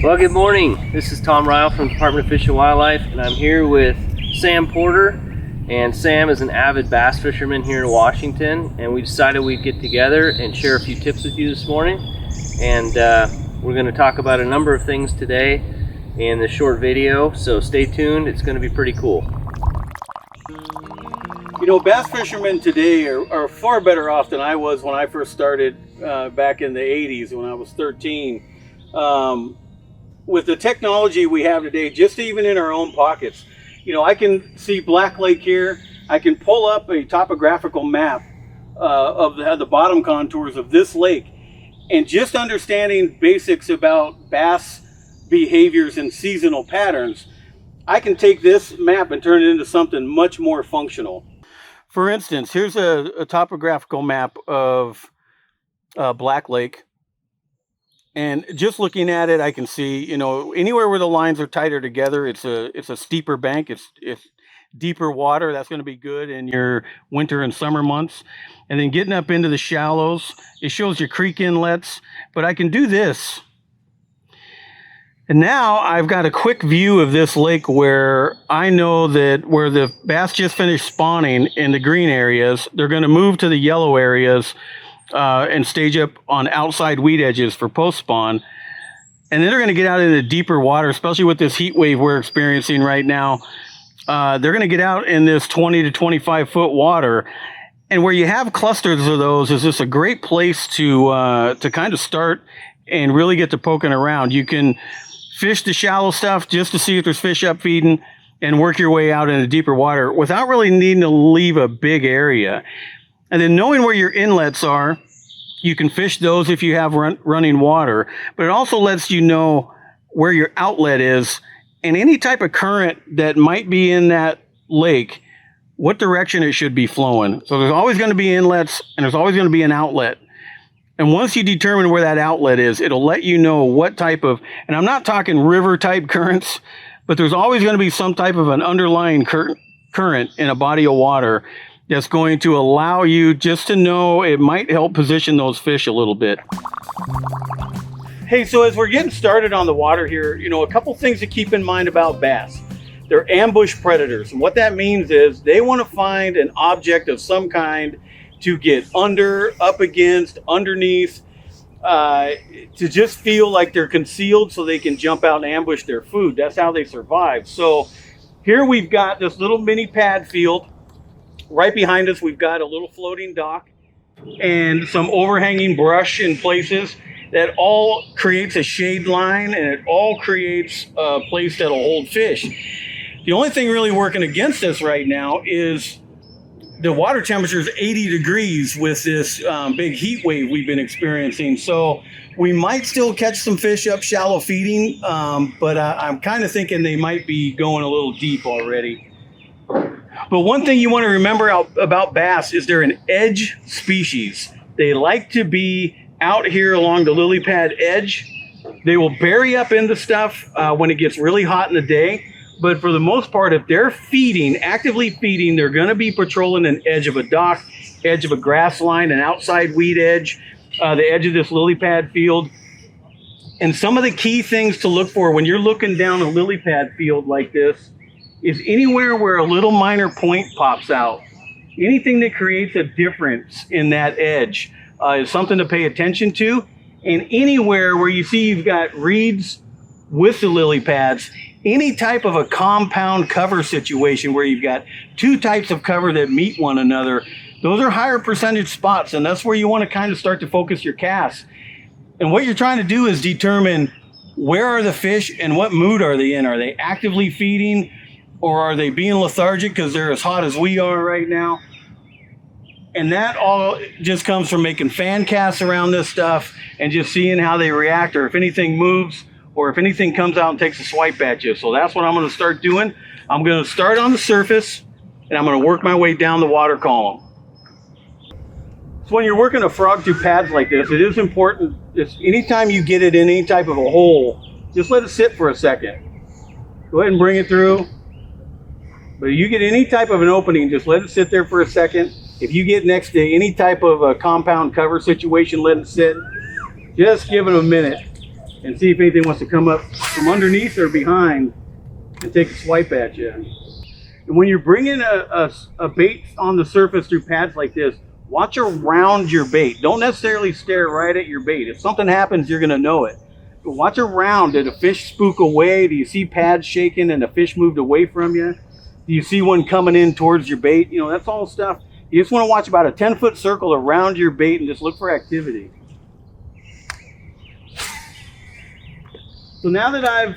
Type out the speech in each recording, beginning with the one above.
Well, good morning. This is Tom Ryle from Department of Fish and Wildlife, and I'm here with Sam Porter. And Sam is an avid bass fisherman here in Washington, and we decided we'd get together and share a few tips with you this morning. And we're going to talk about a number of things today in this short video, so stay tuned. It's going to be pretty cool. You know, bass fishermen today are far better off than I was when I first started back in the 80s when I was 13. With the technology we have today, just even in our own pockets, you know, I can see Black Lake here. I can pull up a topographical map of the bottom contours of this lake, and just understanding basics about bass behaviors and seasonal patterns, I can take this map and turn it into something much more functional. For instance, here's a topographical map of Black Lake. And just looking at it, I can see, you know, anywhere where the lines are tighter together, it's a steeper bank, it's deeper water. That's going to be good in your winter and summer months. And then getting up into the shallows, it shows your creek inlets. But I can do this. And now I've got a quick view of this lake where I know that where the bass just finished spawning in the green areas, they're going to move to the yellow areas and stage up on outside weed edges for post spawn. And then they're going to get out into deeper water, especially with this heat wave we're experiencing right now. They're going to get out in this 20 to 25 foot water. And where you have clusters of those is just a great place to kind of start and really get to poking around. You can fish the shallow stuff just to see if there's fish up feeding and work your way out into deeper water without really needing to leave a big area. And then knowing where your inlets are, you can fish those if you have running water, but it also lets you know where your outlet is and any type of current that might be in that lake, what direction it should be flowing. So there's always going to be inlets and there's always going to be an outlet. And once you determine where that outlet is, it'll let you know what type of, and I'm not talking river type currents, but there's always going to be some type of an underlying current in a body of water that's going to allow you just to know. It might help position those fish a little bit. Hey, so as we're getting started on the water here, you know, a couple things to keep in mind about bass. They're ambush predators. And what that means is they want to find an object of some kind to get under, up against, underneath, to just feel like they're concealed so they can jump out and ambush their food. That's how they survive. So here we've got this little mini pad field. Right behind us, we've got a little floating dock and some overhanging brush in places that all creates a shade line, and it all creates a place that'll hold fish. The only thing really working against us right now is the water temperature is 80 degrees with this big heat wave we've been experiencing. So we might still catch some fish up shallow feeding, but I'm kind of thinking they might be going a little deep already. But one thing you want to remember about bass is they're an edge species. They like to be out here along the lily pad edge. They will bury up into stuff when it gets really hot in the day. But for the most part, if they're feeding, actively feeding, they're going to be patrolling an edge of a dock, edge of a grass line, an outside weed edge, the edge of this lily pad field. And some of the key things to look for when you're looking down a lily pad field like this is anywhere where a little minor point pops out. Anything that creates a difference in that edge is something to pay attention to. And anywhere where you see you've got reeds with the lily pads, any type of a compound cover situation where you've got two types of cover that meet one another, those are higher percentage spots, and that's where you want to kind of start to focus your cast. And what you're trying to do is determine where are the fish and what mood are they in. Are they actively feeding, or are they being lethargic because they're as hot as we are right now? And that all just comes from making fan casts around this stuff and just seeing how they react, or if anything moves, or if anything comes out and takes a swipe at you. So that's what I'm going to start doing. I'm going to start on the surface, and I'm going to work my way down the water column. So when you're working a frog through pads like this, it is important, anytime you get it in any type of a hole, just let it sit for a second. Go ahead and bring it through. But if you get any type of an opening, just let it sit there for a second. If you get next to any type of a compound cover situation, let it sit. Just give it a minute. and see if anything wants to come up from underneath or behind and take a swipe at you. And when you're bringing a bait on the surface through pads like this, watch around your bait. Don't necessarily stare right at your bait. If something happens, you're going to know it. But watch around. Did a fish spook away? Do you see pads shaking and the fish moved away from you? Do you see one coming in towards your bait? You know, that's all stuff. You just want to watch about a 10-foot circle around your bait and just look for activity. So now that I've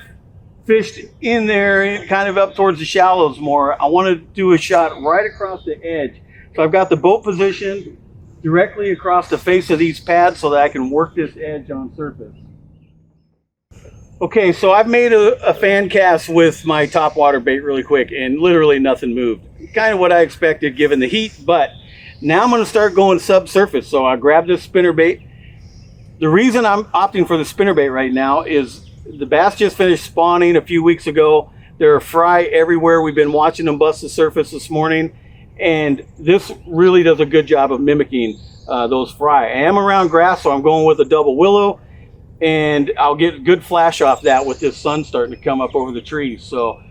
fished in there, kind of up towards the shallows more, I want to do a shot right across the edge. So I've got the boat positioned directly across the face of these pads so that I can work this edge on surface. Okay, so I've made a fan cast with my topwater bait really quick, and literally nothing moved. Kind of what I expected given the heat, but now I'm going to start going subsurface. So I grabbed this spinner bait. The reason I'm opting for the spinner bait right now is the bass just finished spawning a few weeks ago. There are fry everywhere. We've been watching them bust the surface this morning, and this really does a good job of mimicking those fry. I am around grass, so I'm going with a double willow, and I'll get a good flash off that with this sun starting to come up over the trees. So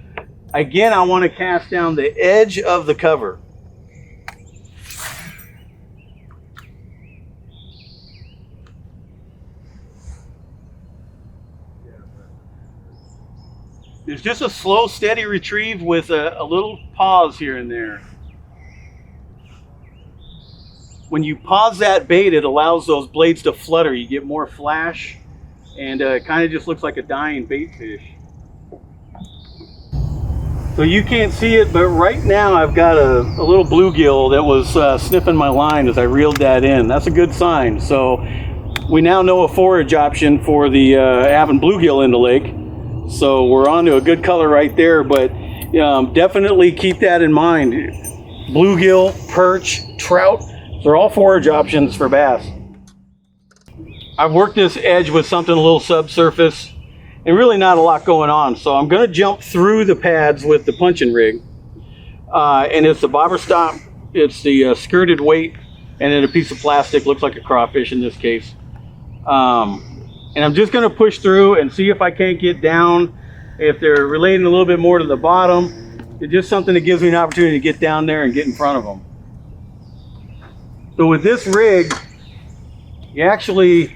again, I want to cast down the edge of the cover. There's just a slow, steady retrieve with a little pause here and there. When you pause that bait, it allows those blades to flutter. You get more flash, and it kind of just looks like a dying bait fish. So you can't see it, but right now I've got a little bluegill that was sniffing my line as I reeled that in. That's a good sign. So we now know a forage option for the having bluegill in the lake. So we're on to a good color right there, but definitely keep that in mind. Bluegill, perch, trout, they're all forage options for bass. I've worked this edge with something a little subsurface and really not a lot going on. So I'm going to jump through the pads with the punching rig. And it's the bobber stop, it's the skirted weight, and then a piece of plastic, looks like a crawfish in this case. And I'm just going to push through and see if I can't get down. If they're relating a little bit more to the bottom, it's just something that gives me an opportunity to get down there and get in front of them. So with this rig, you actually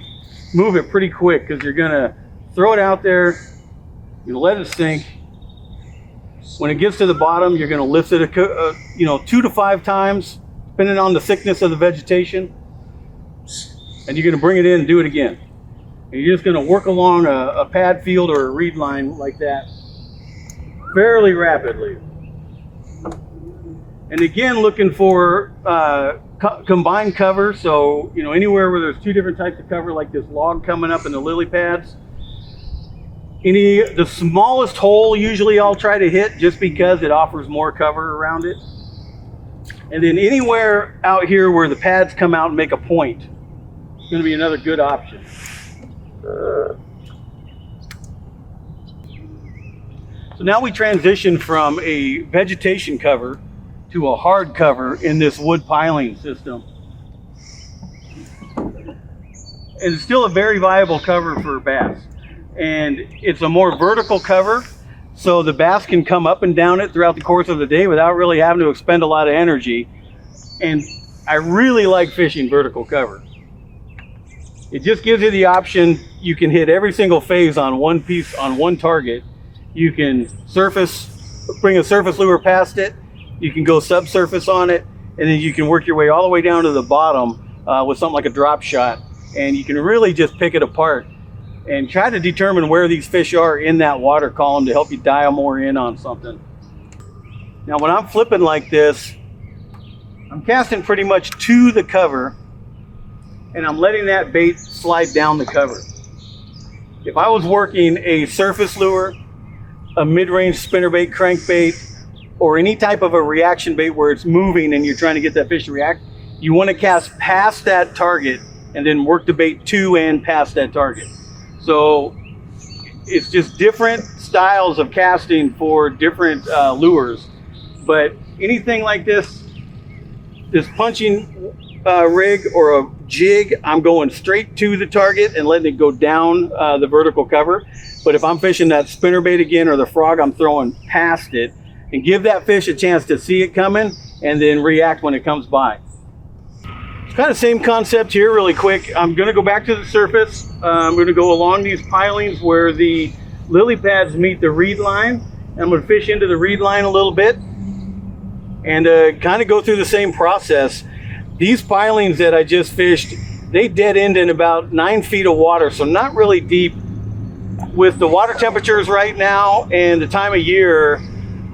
move it pretty quick because you're going to throw it out there, you let it sink. When it gets to the bottom, you're going to lift it 2 to 5 times, depending on the thickness of the vegetation. And you're going to bring it in and do it again. And you're just going to work along a pad field or a reed line like that fairly rapidly. And again, looking for combined cover. So, anywhere where there's 2 different types of cover, like this log coming up in the lily pads. The smallest hole usually I'll try to hit just because it offers more cover around it. And then anywhere out here where the pads come out and make a point, it's going to be another good option. So now we transition from a vegetation cover to a hard cover in this wood piling system. And it's still a very viable cover for bass. And it's a more vertical cover, so the bass can come up and down it throughout the course of the day without really having to expend a lot of energy. And I really like fishing vertical cover. It just gives you the option. You can hit every single phase on one piece, on one target. You can bring a surface lure past it. You can go subsurface on it, and then you can work your way all the way down to the bottom with something like a drop shot. And you can really just pick it apart and try to determine where these fish are in that water column to help you dial more in on something. Now when I'm flipping like this, I'm casting pretty much to the cover, and I'm letting that bait slide down the cover. If I was working a surface lure, a mid-range spinnerbait, crankbait, or any type of a reaction bait where it's moving and you're trying to get that fish to react, you want to cast past that target and then work the bait to and past that target. So it's just different styles of casting for different lures. But anything like this punching rig or a jig, I'm going straight to the target and letting it go down the vertical cover. But if I'm fishing that spinnerbait again or the frog, I'm throwing past it and give that fish a chance to see it coming and then react when it comes by. It's kind of the same concept here really quick. I'm going to go back to the surface. I'm going to go along these pilings where the lily pads meet the reed line. I'm going to fish into the reed line a little bit and kind of go through the same process. These pilings that I just fished, they dead end in about 9 feet of water, so not really deep. With the water temperatures right now and the time of year,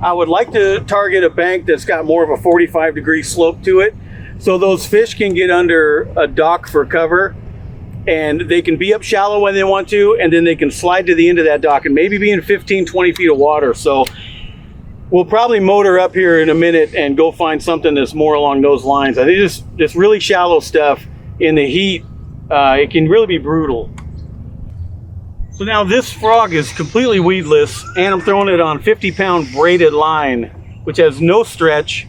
I would like to target a bank that's got more of a 45-degree slope to it, so those fish can get under a dock for cover and they can be up shallow when they want to, and then they can slide to the end of that dock and maybe be in 15-20 feet of water. So we'll probably motor up here in a minute and go find something that's more along those lines. I think this really shallow stuff in the heat, it can really be brutal. So now this frog is completely weedless, and I'm throwing it on 50-pound braided line, which has no stretch,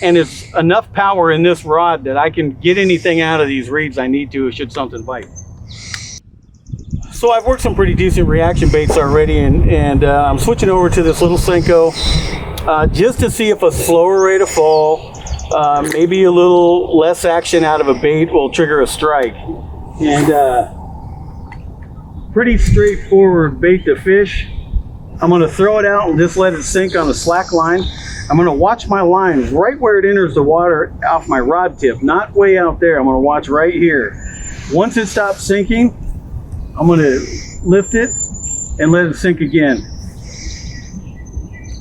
and it's enough power in this rod that I can get anything out of these reeds I need to should something bite. So I've worked some pretty decent reaction baits already, and I'm switching over to this little Senko just to see if a slower rate of fall, maybe a little less action out of a bait will trigger a strike. And pretty straightforward bait to fish. I'm going to throw it out and just let it sink on the slack line. I'm going to watch my line right where it enters the water off my rod tip, not way out there. I'm going to watch right here. Once it stops sinking, I'm going to lift it and let it sink again.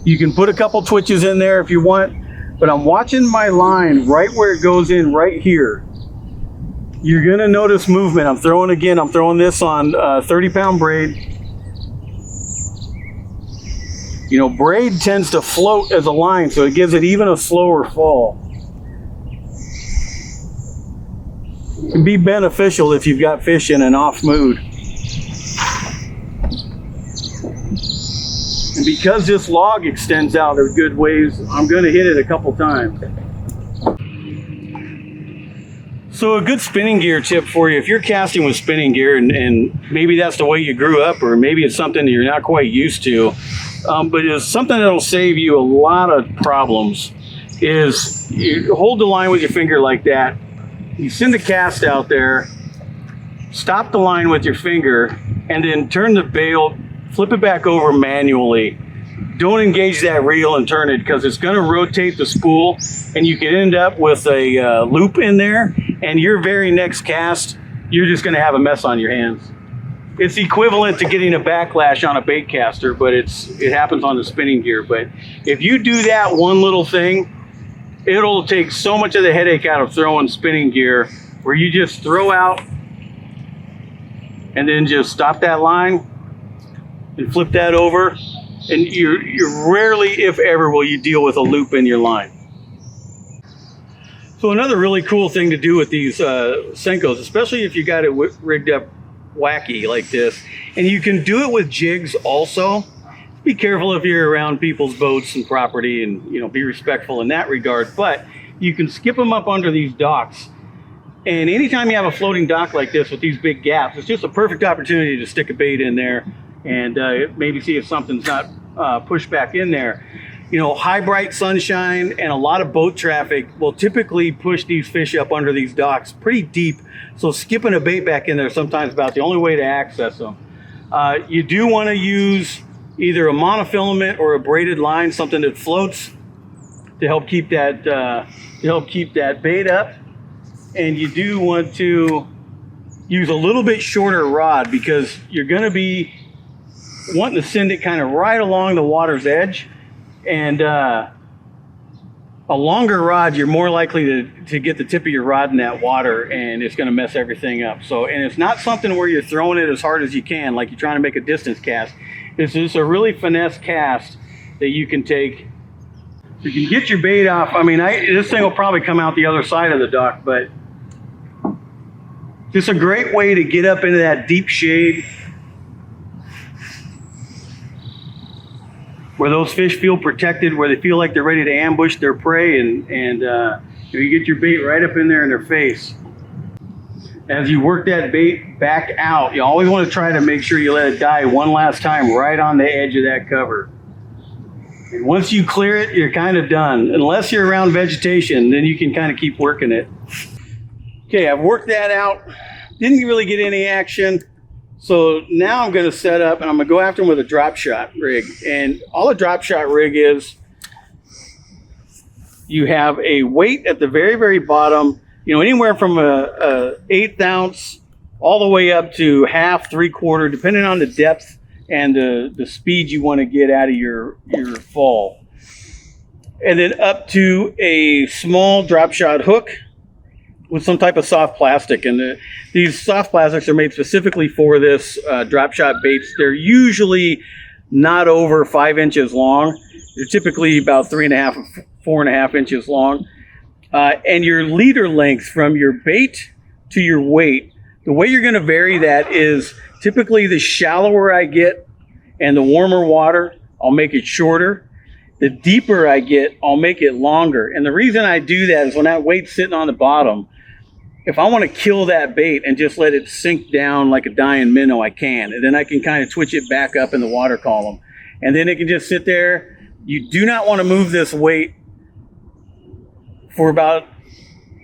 You can put a couple twitches in there if you want, but I'm watching my line right where it goes in right here. You're going to notice movement. I'm throwing this on 30-pound braid. You know, braid tends to float as a line, so it gives it even a slower fall. It can be beneficial if you've got fish in an off mood. And because this log extends out a good ways, I'm going to hit it a couple times. So a good spinning gear tip for you, if you're casting with spinning gear and maybe that's the way you grew up, or maybe it's something that you're not quite used to, but it's something that'll save you a lot of problems, is you hold the line with your finger like that, you send a cast out there, stop the line with your finger, and then turn the bail, flip it back over manually. Don't engage that reel and turn it, because it's going to rotate the spool and you can end up with a loop in there, and your very next cast, you're just going to have a mess on your hands. It's equivalent to getting a backlash on a bait caster, but it happens on the spinning gear. But if you do that one little thing, it'll take so much of the headache out of throwing spinning gear, where you just throw out and then just stop that line and flip that over, and you rarely, if ever, will you deal with a loop in your line. So another really cool thing to do with these Senkos, especially if you got it rigged up wacky like this, and you can do it with jigs also. Be careful if you're around people's boats and property, and be respectful in that regard, but you can skip them up under these docks. And anytime you have a floating dock like this with these big gaps, it's just a perfect opportunity to stick a bait in there and maybe see if something's not pushed back in there. High bright sunshine and a lot of boat traffic will typically push these fish up under these docks pretty deep. So skipping a bait back in there is sometimes about the only way to access them. You do want to use either a monofilament or a braided line, something that floats, to help keep that bait up. And you do want to use a little bit shorter rod, because you're going to be wanting to send it kind of right along the water's edge. And a longer rod, you're more likely to get the tip of your rod in that water, and it's going to mess everything up. So, and it's not something where you're throwing it as hard as you can, like you're trying to make a distance cast. It's just a really finesse cast that you can take. You can get your bait off. I mean, this thing will probably come out the other side of the dock, but just a great way to get up into that deep shade where those fish feel protected, where they feel like they're ready to ambush their prey, and You get your bait right up in there in their face. As you work that bait back out, you always want to try to make sure you let it die one last time right on the edge of that cover. And once you clear it, you're kind of done. Unless you're around vegetation, then you can kind of keep working it. Okay, I've worked that out. Didn't really get any action. So now I'm going to set up and I'm going to go after them with a Dropshot Rig. And all a Dropshot Rig is, you have a weight at the very, very bottom, you know, anywhere from a 1/8 ounce all the way up to half, 3/4, depending on the depth and the speed you want to get out of your fall. And then up to a small drop shot hook with some type of soft plastic. And these soft plastics are made specifically for this drop shot baits. They're usually not over 5 inches long. They're typically about 3.5, 4.5 inches long. And your leader length from your bait to your weight, the way you're going to vary that is typically the shallower I get and the warmer water, I'll make it shorter. The deeper I get, I'll make it longer. And the reason I do that is when that weight's sitting on the bottom, if I want to kill that bait and just let it sink down like a dying minnow, I can. And then I can kind of twitch it back up in the water column. And then it can just sit there. You do not want to move this weight for about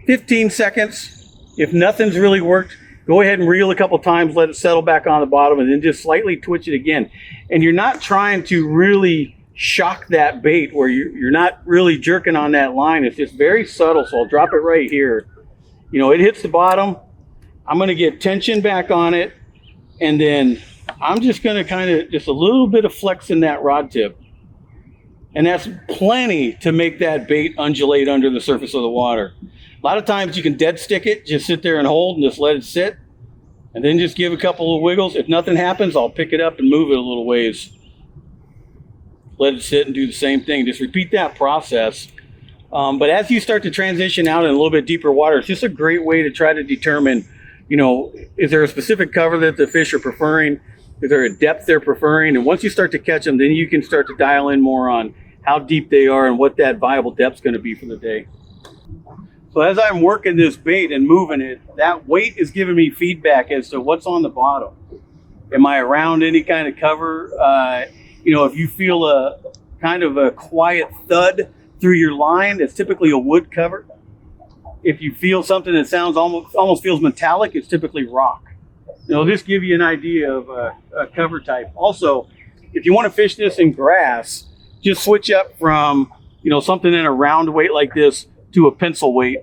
15 seconds. If nothing's really worked, go ahead and reel a couple times, let it settle back on the bottom, and then just slightly twitch it again. And you're not trying to really shock that bait where you're not really jerking on that line. It's just very subtle. So I'll drop it right here. You know, it hits the bottom. I'm going to get tension back on it. And then I'm just going to kind of just a little bit of flex in that rod tip. And that's plenty to make that bait undulate under the surface of the water. A lot of times you can dead stick it, just sit there and hold and just let it sit. And then just give a couple of wiggles. If nothing happens, I'll pick it up and move it a little ways. Let it sit and do the same thing. Just repeat that process. But as you start to transition out in a little bit deeper water, it's just a great way to try to determine, you know, is there a specific cover that the fish are preferring? Is there a depth they're preferring? And once you start to catch them, then you can start to dial in more on how deep they are and what that viable depth is going to be for the day. So as I'm working this bait and moving it, that weight is giving me feedback as to what's on the bottom. Am I around any kind of cover? You know, if you feel a kind of a quiet thud through your line, it's typically a wood cover. If you feel something that sounds almost feels metallic, it's typically rock. You know, this give you an idea of a cover type. Also, if you want to fish this in grass, just switch up from, you know, something in a round weight like this to a pencil weight,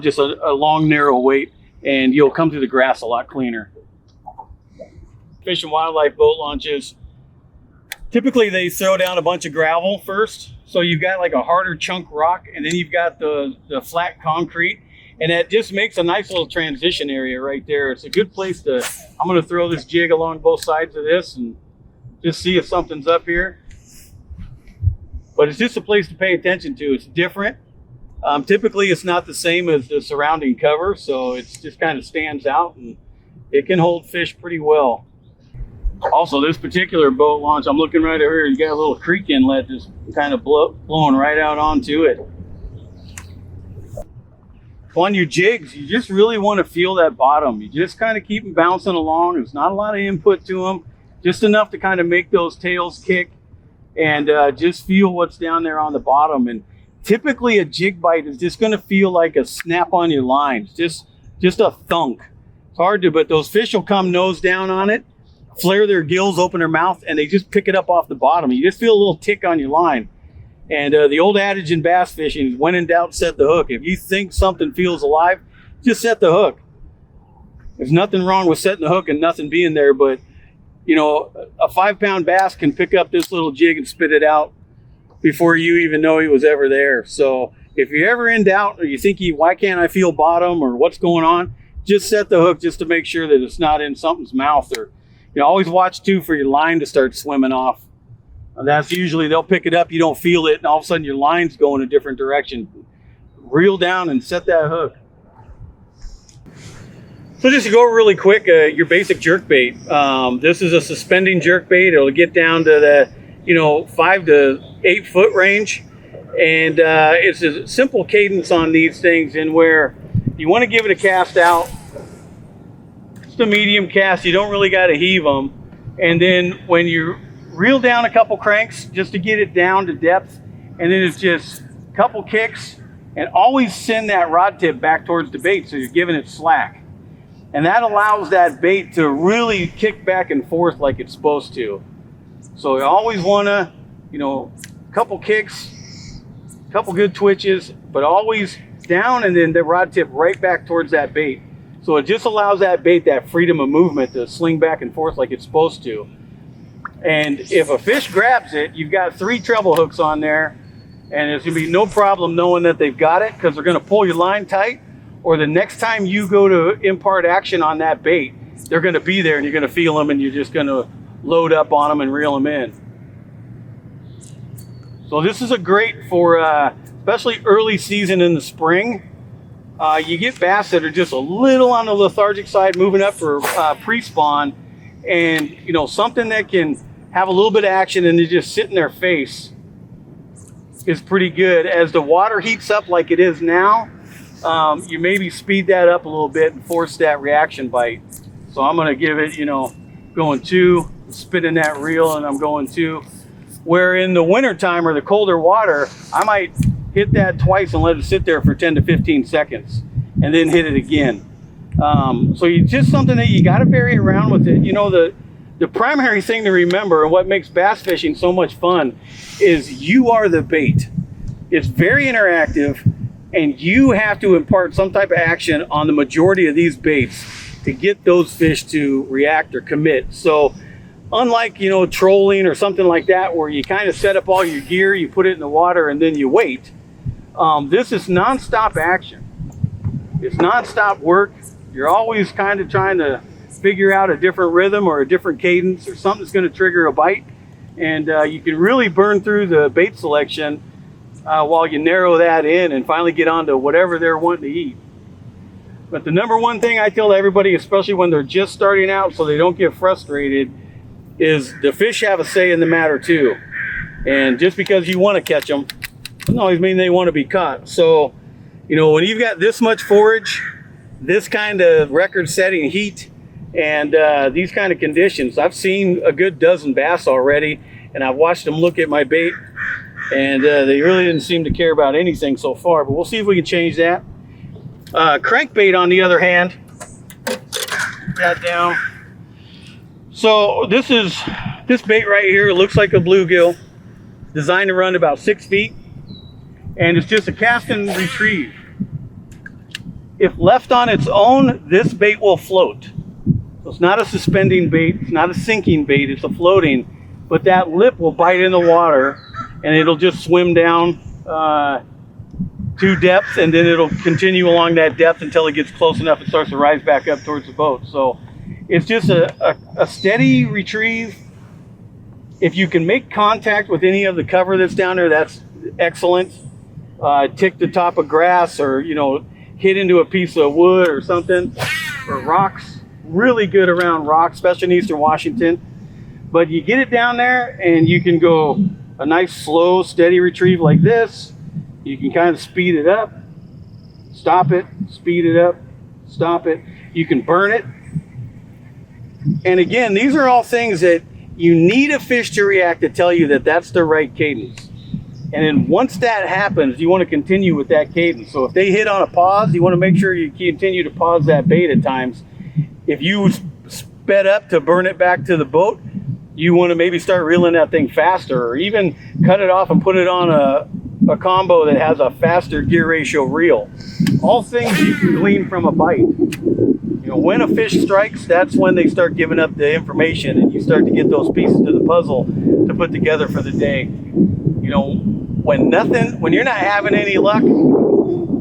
just a long, narrow weight, and you'll come through the grass a lot cleaner. Fish and wildlife boat launches, typically they throw down a bunch of gravel first. So you've got like a harder chunk rock, and then you've got the flat concrete, and that just makes a nice little transition area right there. It's a good place to, I'm going to throw this jig along both sides of this and just see if something's up here. But it's just a place to pay attention to. It's different. Typically it's not the same as the surrounding cover, so it just kind of stands out and it can hold fish pretty well. Also, this particular boat launch, I'm looking right over here, you got a little creek inlet just kind of blowing right out onto it. On your jigs, you just really want to feel that bottom. You just kind of keep them bouncing along. There's not a lot of input to them, just enough to kind of make those tails kick and just feel what's down there on the bottom. And typically a jig bite is just going to feel like a snap on your line, just a thunk. It's hard to, but those fish will come nose down on it, flare their gills, open their mouth, and they just pick it up off the bottom. You just feel a little tick on your line. And the old adage in bass fishing is, when in doubt, set the hook. If you think something feels alive, just set the hook. There's nothing wrong with setting the hook and nothing being there, but you know, a 5-pound bass can pick up this little jig and spit it out before you even know he was ever there. So if you're ever in doubt, or you think, why can't I feel bottom, or what's going on, just set the hook just to make sure that it's not in something's mouth. Or, you know, always watch too for your line to start swimming off. And that's usually, they'll pick it up, you don't feel it, and all of a sudden your line's going a different direction. Reel down and set that hook. So just to go really quick, your basic jerkbait. This is a suspending jerkbait. It'll get down to the, you know, 5 to 8 foot range. And it's a simple cadence on these things, and where you want to give it a cast out, just a medium cast, you don't really got to heave them. And then when you reel down a couple cranks just to get it down to depth, and then it's just a couple kicks, and always send that rod tip back towards the bait so you're giving it slack. And that allows that bait to really kick back and forth like it's supposed to. So you always want to, you know, a couple kicks, a couple good twitches, but always down and then the rod tip right back towards that bait. So it just allows that bait that freedom of movement to sling back and forth like it's supposed to. And if a fish grabs it, you've got 3 treble hooks on there, and there's going to be no problem knowing that they've got it, because they're going to pull your line tight, or the next time you go to impart action on that bait, they're going to be there and you're going to feel them, and you're just going to load up on them and reel them in. So this is a great for especially early season in the spring. You get bass that are just a little on the lethargic side, moving up for pre-spawn, and you know, something that can have a little bit of action and they just sit in their face is pretty good. As the water heats up like it is now, you maybe speed that up a little bit and force that reaction bite. So I'm going to give it, you know, going 2, spinning that reel, and I'm going 2. Where in the winter time or the colder water, I might hit that twice and let it sit there for 10 to 15 seconds and then hit it again. So it's just something that you got to vary around with it. You know, the primary thing to remember, and what makes bass fishing so much fun, is you are the bait. It's very interactive, and you have to impart some type of action on the majority of these baits to get those fish to react or commit. So unlike, you know, trolling or something like that, where you kind of set up all your gear, you put it in the water, and then you wait, this is nonstop action. It's nonstop work. You're always kind of trying to figure out a different rhythm or a different cadence or something that's going to trigger a bite. And you can really burn through the bait selection while you narrow that in and finally get on to whatever they're wanting to eat. But the number one thing I tell everybody, especially when they're just starting out so they don't get frustrated, is the fish have a say in the matter too. And just because you want to catch them doesn't always mean they want to be caught. So, you know, when you've got this much forage, this kind of record-setting heat, and these kind of conditions, I've seen a good dozen bass already, and I've watched them look at my bait, and they really didn't seem to care about anything so far, but we'll see if we can change that. Crankbait, on the other hand, put that down. So this bait right here, it looks like a bluegill, designed to run about 6 feet, and it's just a cast and retrieve. If left on its own, this bait will float. So it's not a suspending bait, it's not a sinking bait, it's a floating, but that lip will bite in the water and it'll just swim down to depth, and then it'll continue along that depth until it gets close enough it starts to rise back up towards the boat. So it's just a steady retrieve. If you can make contact with any of the cover that's down there, that's excellent. Tick the top of grass, or, you know, hit into a piece of wood or something, or rocks. Really good around rocks, especially in Eastern Washington. But you get it down there and you can go a nice slow steady retrieve like this. You can kind of speed it up, stop it, speed it up, stop it. You can burn it. And again, these are all things that you need a fish to react to tell you that that's the right cadence. And then once that happens, you want to continue with that cadence. So if they hit on a pause, you want to make sure you continue to pause that bait at times. If you sped up to burn it back to the boat, you want to maybe start reeling that thing faster, or even cut it off and put it on a combo that has a faster gear ratio reel. All things you can glean from a bite. You know, when a fish strikes, that's when they start giving up the information, and you start to get those pieces of the puzzle to put together for the day. You know, when you're not having any luck,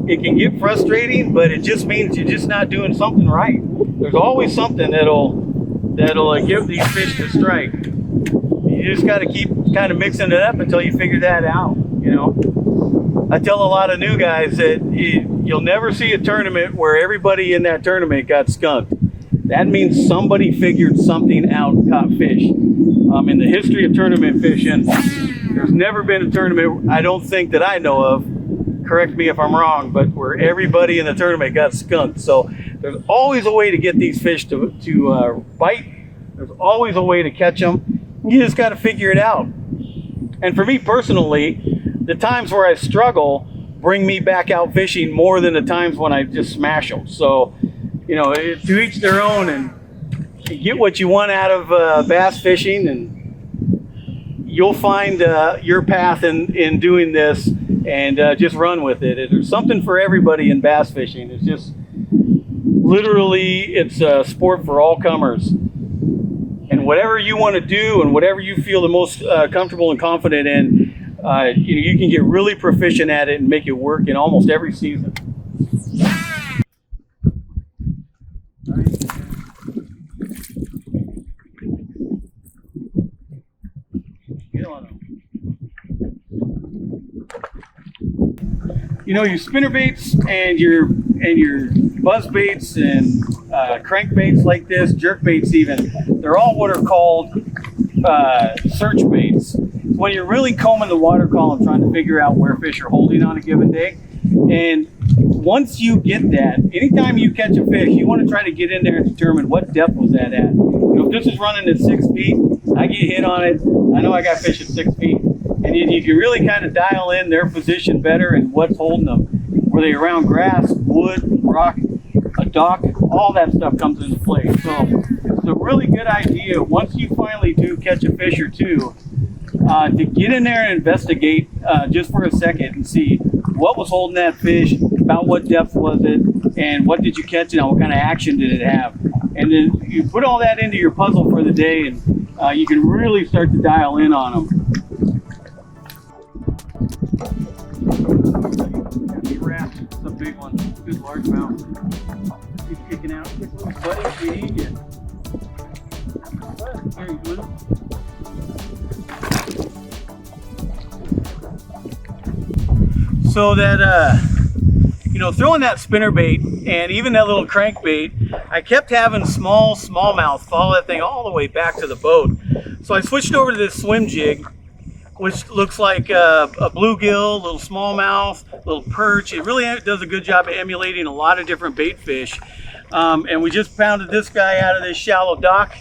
it can get frustrating, but it just means you're just not doing something right. There's always something that'll give these fish to strike. You just got to keep kind of mixing it up until you figure that out. You know, I tell a lot of new guys that you'll never see a tournament where everybody in that tournament got skunked. that means somebody figured something out, caught fish. In the history of tournament fishing, there's never been a tournament, I don't think that I know of, correct me if I'm wrong, but where everybody in the tournament got skunked. So there's always a way to get these fish to bite. There's always a way to catch them. You just got to figure it out. And for me personally, the times where I struggle bring me back out fishing more than the times when I just smash them. So, you know, to each their own, and get what you want out of bass fishing, and you'll find your path in doing this, and just run with it. There's something for everybody in bass fishing. It's just literally, it's a sport for all comers. And whatever you want to do and whatever you feel the most comfortable and confident in, you can get really proficient at it and make it work in almost every season. Get on them. You know, your spinner baits and your buzz baits and crank baits like this, jerk baits even, they're all what are called search baits. When you're really combing the water column trying to figure out where fish are holding on a given day. And once you get that, anytime you catch a fish, you want to try to get in there and determine what depth was that at. You know, if this is running at 6 feet, I get hit on it, I know I got fish at 6 feet. And you can really kind of dial in their position better and what's holding them. Were they around grass, wood, rock, a dock, all that stuff comes into play. So it's a really good idea, once you finally do catch a fish or two, to get in there and investigate just for a second and see what was holding that fish, about what depth was it, and what did you catch and what kind of action did it have. And then you put all that into your puzzle for the day, and you can really start to dial in on them. It's a big one, good largemouth. He's kicking out. Buddy, we need you. Here, you little. So that, you know, throwing that spinner bait and even that little crankbait, I kept having smallmouth follow that thing all the way back to the boat. So I switched over to this swim jig, which looks like a bluegill, little smallmouth, little perch. It really does a good job of emulating a lot of different bait fish. And we just pounded this guy out of this shallow dock,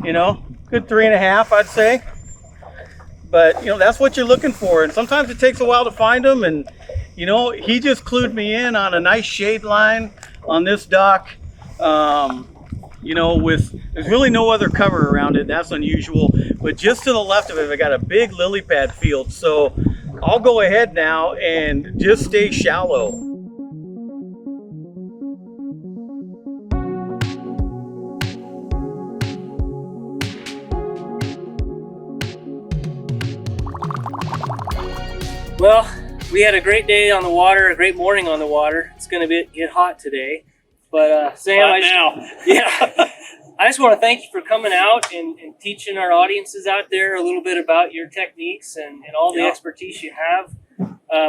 you know, good 3.5, I'd say. But, you know, that's what you're looking for. And sometimes it takes a while to find them. And, you know, he just clued me in on a nice shade line on this dock. You know, there's really no other cover around it. That's unusual. But just to the left of it, I got a big lily pad field. So I'll go ahead now and just stay shallow. Well, we had a great day on the water, a great morning on the water. It's going to get hot today. But Sam, I just want to thank you for coming out and teaching our audiences out there a little bit about your techniques and all the expertise you have.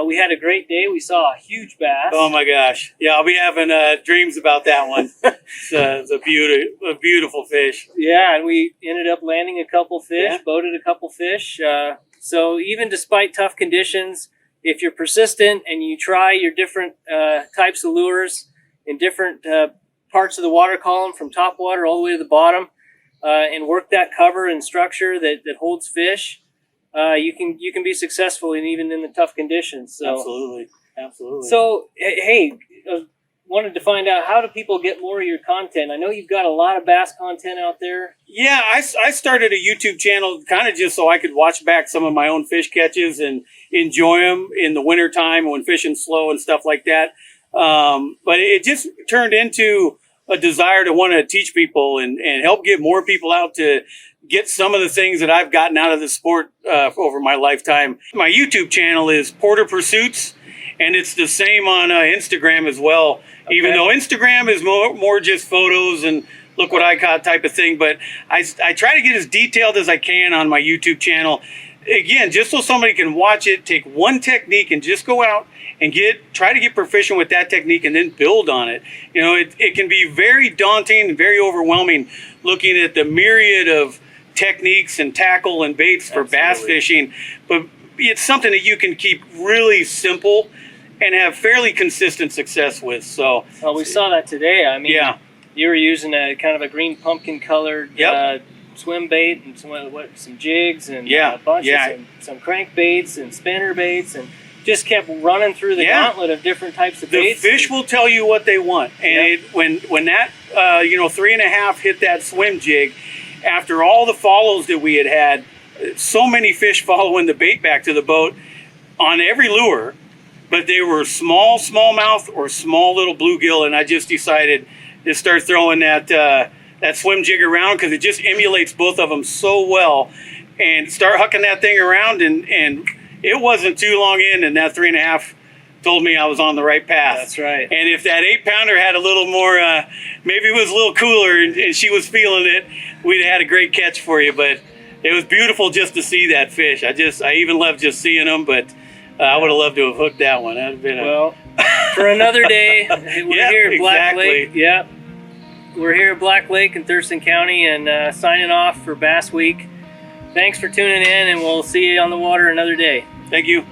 We had a great day. We saw a huge bass. Oh my gosh. Yeah, I'll be having dreams about that one. It's a beautiful fish. Yeah, and we ended up landing a couple fish, boated a couple fish. So even despite tough conditions, if you're persistent and you try your different types of lures in different parts of the water column from top water all the way to the bottom, and work that cover and structure that holds fish, you can be successful even in the tough conditions. So, Absolutely. So hey, wanted to find out, how do people get more of your content? I know you've got a lot of bass content out there. Yeah, I started a YouTube channel kind of just so I could watch back some of my own fish catches and enjoy them in the wintertime when fishing's slow and stuff like that. But it just turned into a desire to want to teach people and help get more people out to get some of the things that I've gotten out of the sport over my lifetime. My YouTube channel is Porter Pursuits, and it's the same on Instagram as well. Okay. Even though Instagram is more just photos and look what I caught type of thing, but I try to get as detailed as I can on my YouTube channel. again, just so somebody can watch it, take one technique and just go out and try to get proficient with that technique and then build on it. You know, it can be very daunting and very overwhelming looking at the myriad of techniques and tackle and baits for bass fishing, but it's something that you can keep really simple and have fairly consistent success with. So, well, we saw that today. I mean, yeah, you were using a kind of a green pumpkin colored swim bait and some jigs and a bunch of some crankbaits and spinner baits, and just kept running through the gauntlet of different types of baits. The fish will tell you what they want, and when that 3.5 hit that swim jig, after all the follows that we had so many fish following the bait back to the boat on every lure, but they were smallmouth or small little bluegill, and I just decided to start throwing that swim jig around because it just emulates both of them so well, and start hucking that thing around, and it wasn't too long in, and that 3.5 told me I was on the right path. That's right. And if that 8-pounder had a little more, maybe it was a little cooler and she was feeling it, we'd have had a great catch for you. But it was beautiful just to see that fish. I even love just seeing them, but I would have loved to have hooked that one. That'd have been well, for another day. We're here at Black Lake. Yeah, we're here at Black Lake in Thurston County, and signing off for Bass Week. Thanks for tuning in, and we'll see you on the water another day. Thank you.